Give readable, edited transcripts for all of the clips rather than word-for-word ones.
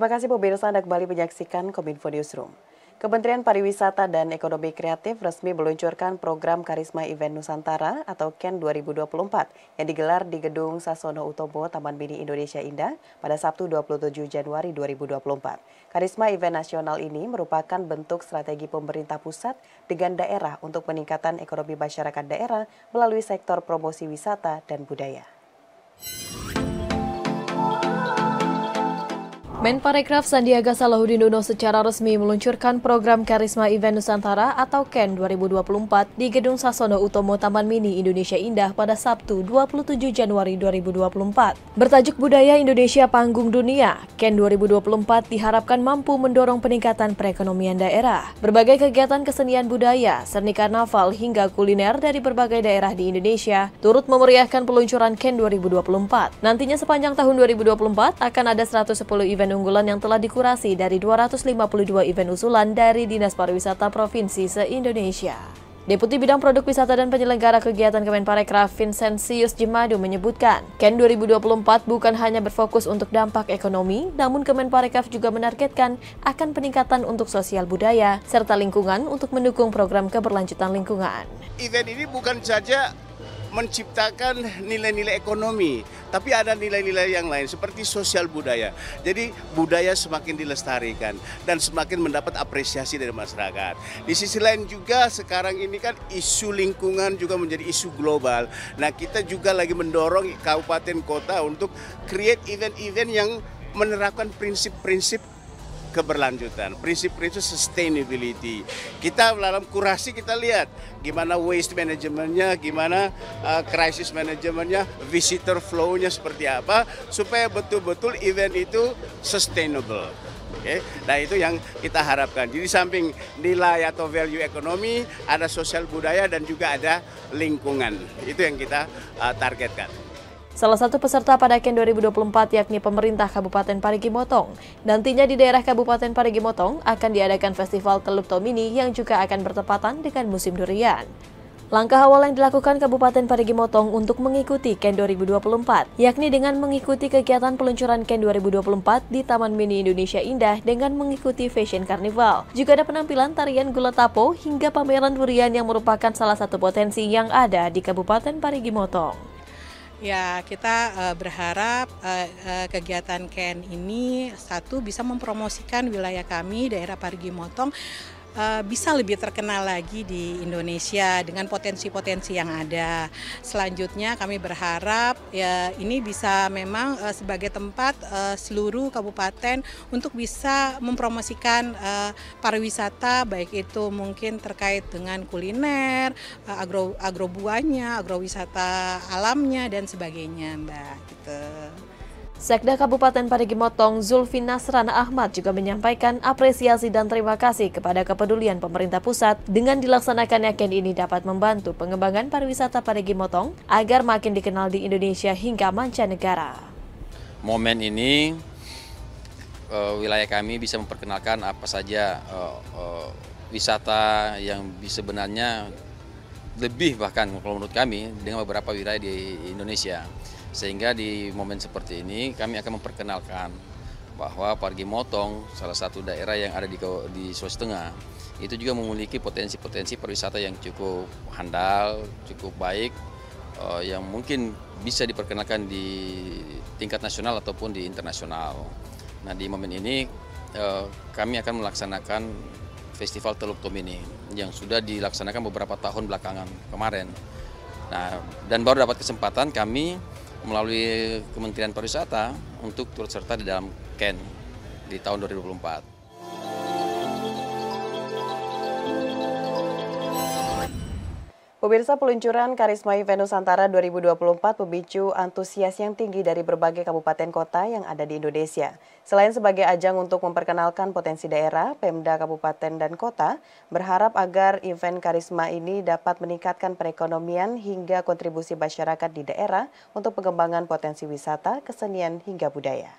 Terima kasih pemirsa Anda kembali menyaksikan Kominfo Newsroom. Kementerian Pariwisata dan Ekonomi Kreatif resmi meluncurkan program Karisma Event Nusantara atau KEN 2024 yang digelar di Gedung Sasono Utomo Taman Mini Indonesia Indah pada Sabtu 27 Januari 2024. Karisma Event Nasional ini merupakan bentuk strategi pemerintah pusat dengan daerah untuk peningkatan ekonomi masyarakat daerah melalui sektor promosi wisata dan budaya. Menparekraf Sandiaga Salahuddin Uno secara resmi meluncurkan program Karisma Event Nusantara atau KEN 2024 di Gedung Sasono Utomo Taman Mini Indonesia Indah pada Sabtu 27 Januari 2024. Bertajuk Budaya Indonesia Panggung Dunia, KEN 2024 diharapkan mampu mendorong peningkatan perekonomian daerah. Berbagai kegiatan kesenian budaya, seni karnaval hingga kuliner dari berbagai daerah di Indonesia turut memeriahkan peluncuran KEN 2024. Nantinya sepanjang tahun 2024 akan ada 110 event unggulan yang telah dikurasi dari 252 event usulan dari Dinas Pariwisata Provinsi se-Indonesia. Deputi Bidang Produk Wisata dan Penyelenggara Kegiatan Kemenparekraf Vincentius Jemadu menyebutkan, KEN 2024 bukan hanya berfokus untuk dampak ekonomi, namun Kemenparekraf juga menargetkan akan peningkatan untuk sosial budaya serta lingkungan untuk mendukung program keberlanjutan lingkungan. Event ini bukan saja menciptakan nilai-nilai ekonomi, tapi ada nilai-nilai yang lain seperti sosial budaya. Jadi budaya semakin dilestarikan dan semakin mendapat apresiasi dari masyarakat. Di sisi lain juga sekarang ini kan isu lingkungan juga menjadi isu global. Nah, kita juga lagi mendorong kabupaten kota untuk create event-event yang menerapkan prinsip-prinsip keberlanjutan, prinsip-prinsip sustainability. Kita dalam kurasi kita lihat gimana waste manajemennya, gimana crisis manajemennya, visitor flow-nya seperti apa, supaya betul-betul event itu sustainable. Oke, nah itu yang kita harapkan. Jadi samping nilai atau value ekonomi, ada sosial budaya dan juga ada lingkungan. Itu yang kita targetkan. Salah satu peserta pada KEN 2024 yakni pemerintah Kabupaten Parigi Motong. Nantinya di daerah Kabupaten Parigi Motong akan diadakan Festival Teluk Tomini yang juga akan bertepatan dengan musim durian. Langkah awal yang dilakukan Kabupaten Parigi Motong untuk mengikuti KEN 2024, yakni dengan mengikuti kegiatan peluncuran KEN 2024 di Taman Mini Indonesia Indah dengan mengikuti Fashion Carnival. Juga ada penampilan tarian gula tapo hingga pameran durian yang merupakan salah satu potensi yang ada di Kabupaten Parigi Motong. Ya, kita berharap kegiatan KEN ini satu bisa mempromosikan wilayah kami, daerah Parigi Motong, bisa lebih terkenal lagi di Indonesia dengan potensi-potensi yang ada. Selanjutnya kami berharap ya ini bisa memang sebagai tempat seluruh kabupaten untuk bisa mempromosikan pariwisata, baik itu mungkin terkait dengan kuliner, agrobuahnya, agrowisata alamnya dan sebagainya, Mbak. Gitu. Sekda Kabupaten Parigi Motong Zulfi Nasran Ahmad juga menyampaikan apresiasi dan terima kasih kepada kepedulian pemerintah pusat dengan dilaksanakannya KEN ini dapat membantu pengembangan pariwisata Parigi Motong agar makin dikenal di Indonesia hingga mancanegara. Momen ini wilayah kami bisa memperkenalkan apa saja wisata yang sebenarnya lebih bahkan kalau menurut kami dengan beberapa wilayah di Indonesia. Sehingga di momen seperti ini kami akan memperkenalkan bahwa Parigi Motong, salah satu daerah yang ada di Sulawesi Tengah, itu juga memiliki potensi-potensi pariwisata yang cukup handal, cukup baik, yang mungkin bisa diperkenalkan di tingkat nasional ataupun di internasional. Nah, di momen ini kami akan melaksanakan Festival Teluk Tomini yang sudah dilaksanakan beberapa tahun belakangan kemarin. Nah, dan baru dapat kesempatan kami melalui Kementerian Pariwisata untuk turut serta di dalam KEN di tahun 2024. Pemirsa, peluncuran Karisma Event Nusantara 2024 memicu antusias yang tinggi dari berbagai kabupaten kota yang ada di Indonesia. Selain sebagai ajang untuk memperkenalkan potensi daerah, Pemda Kabupaten dan Kota berharap agar event Karisma ini dapat meningkatkan perekonomian hingga kontribusi masyarakat di daerah untuk pengembangan potensi wisata, kesenian hingga budaya.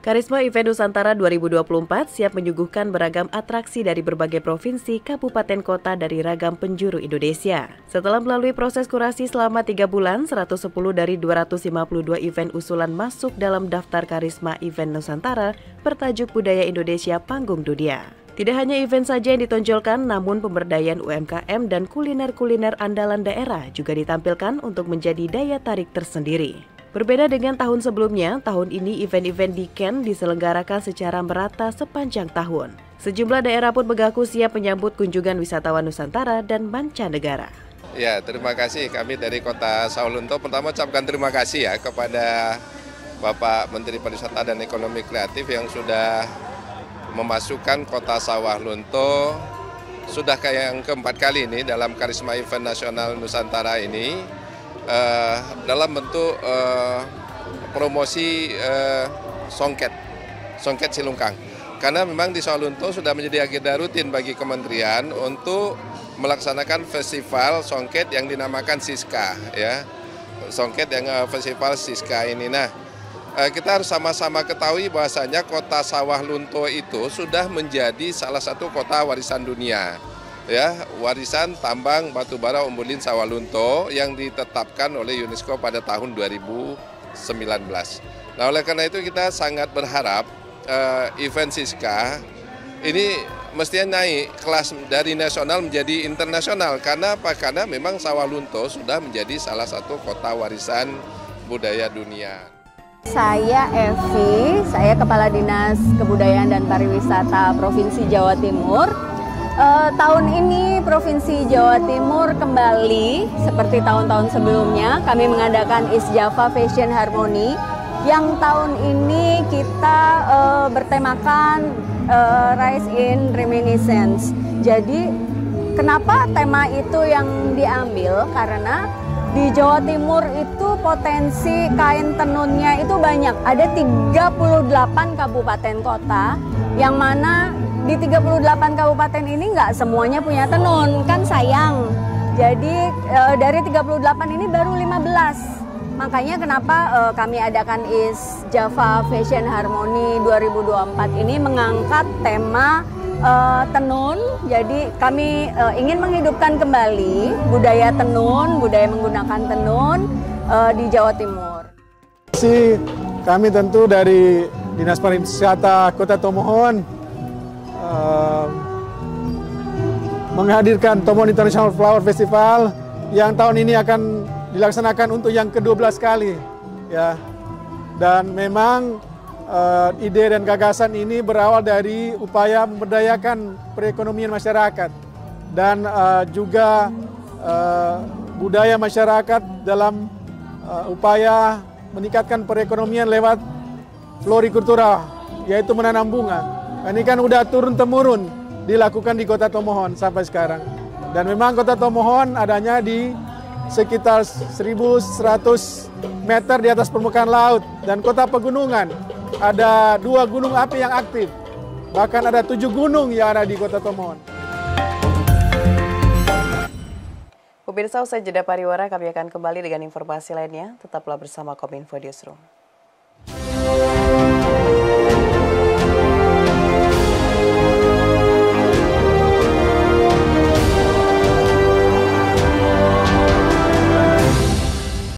Karisma Event Nusantara 2024 siap menyuguhkan beragam atraksi dari berbagai provinsi, kabupaten kota dari ragam penjuru Indonesia. Setelah melalui proses kurasi selama 3 bulan, 110 dari 252 event usulan masuk dalam daftar Karisma Event Nusantara bertajuk Budaya Indonesia Panggung Dunia. Tidak hanya event saja yang ditonjolkan, namun pemberdayaan UMKM dan kuliner-kuliner andalan daerah juga ditampilkan untuk menjadi daya tarik tersendiri. Berbeda dengan tahun sebelumnya, tahun ini event-event di Ken diselenggarakan secara merata sepanjang tahun. Sejumlah daerah pun mengaku siap menyambut kunjungan wisatawan Nusantara dan mancanegara. Ya, terima kasih kami dari Kota Sawalunto. Pertama ucapkan terima kasih ya kepada Bapak Menteri Pariwisata dan Ekonomi Kreatif yang sudah memasukkan Kota Sawalunto sudah yang keempat kali ini dalam Karisma Event Nasional Nusantara ini. Dalam bentuk promosi songket Silungkang. Karena memang di Sawalunto sudah menjadi agenda rutin bagi kementerian untuk melaksanakan festival songket yang dinamakan Siska, ya. Songket yang festival Siska ini. Nah, kita harus sama-sama ketahui bahwasanya Kota Sawalunto itu sudah menjadi salah satu kota warisan dunia. Ya, warisan tambang batubara Umbulin Sawalunto yang ditetapkan oleh UNESCO pada tahun 2019. Nah, oleh karena itu kita sangat berharap event Siska ini mestinya naik kelas dari nasional menjadi internasional. Karena apa? Karena memang Sawalunto sudah menjadi salah satu kota warisan budaya dunia. Saya Evi, saya Kepala Dinas Kebudayaan dan Pariwisata Provinsi Jawa Timur. Tahun ini Provinsi Jawa Timur kembali seperti tahun-tahun sebelumnya kami mengadakan East Java Fashion Harmony yang tahun ini kita bertemakan Rise in Reminiscence. Jadi kenapa tema itu yang diambil? Karena di Jawa Timur itu potensi kain tenunnya itu banyak. Ada 38 kabupaten kota yang mana di 38 kabupaten ini nggak semuanya punya tenun, kan sayang. Jadi dari 38 ini baru 15. Makanya kenapa kami adakan East Java Fashion Harmony 2024 ini mengangkat tema tenun. Jadi kami ingin menghidupkan kembali budaya tenun, budaya menggunakan tenun di Jawa Timur. Kami tentu dari Dinas Pariwisata Kota Tomohon menghadirkan Tomohon International Flower Festival yang tahun ini akan dilaksanakan untuk yang ke-12 kali, ya. Dan memang ide dan gagasan ini berawal dari upaya memberdayakan perekonomian masyarakat dan juga budaya masyarakat dalam upaya meningkatkan perekonomian lewat florikultura, yaitu menanam bunga. Ini kan udah turun-temurun dilakukan di Kota Tomohon sampai sekarang. Dan memang Kota Tomohon adanya di sekitar 1.100 meter di atas permukaan laut. Dan kota pegunungan, ada 2 gunung api yang aktif. Bahkan ada 7 gunung yang ada di Kota Tomohon. Pemirsa, usai jeda pariwara kami akan kembali dengan informasi lainnya. Tetaplah bersama Kominfo Newsroom.